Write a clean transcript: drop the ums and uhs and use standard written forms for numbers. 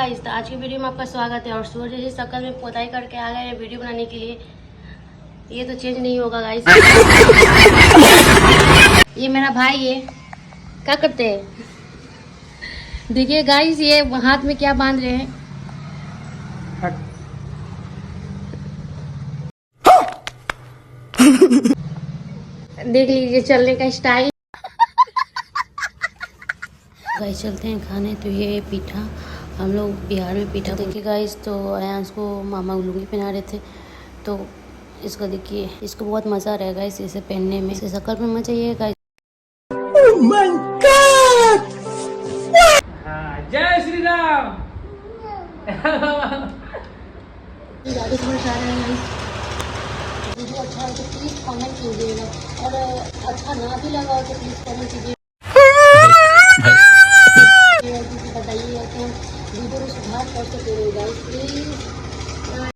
Guys, तो आज की वीडियो में आपका स्वागत है। और सूरज जैसी शक्ल में पोताई करके आ गए हैं वीडियो बनाने के लिए। ये तो चेंज नहीं होगा गाइस। ये मेरा भाई है, क्या करते हैं देखिए गाइस, ये हाथ में क्या बांध रहे हैं। देख लीजिए चलने का स्टाइल। गाइस चलते हैं खाने। तो ये पीठा, हम लोग बिहार में पीठा देखिए गाइस। तो अयांश को मामा लुंगी पहना रहे थे, तो इसको देखिए, इसको बहुत मज़ा रहेगा इसे पहनने में। इसे शक्ल में मजा ये गाइस। Oh my God! जय श्री राम। गाड़ी थोड़ा जा रहे हैं गाइस। वीडियो अच्छा हो तो प्लीज़ कमेंट कीजिएगा, और अच्छा ना भी लगा हो तो प्लीज़ कमेंट कीजिए, बताइएगा कि हम वीडियो में सुधार कर सकते हैं गाइस प्लीज़।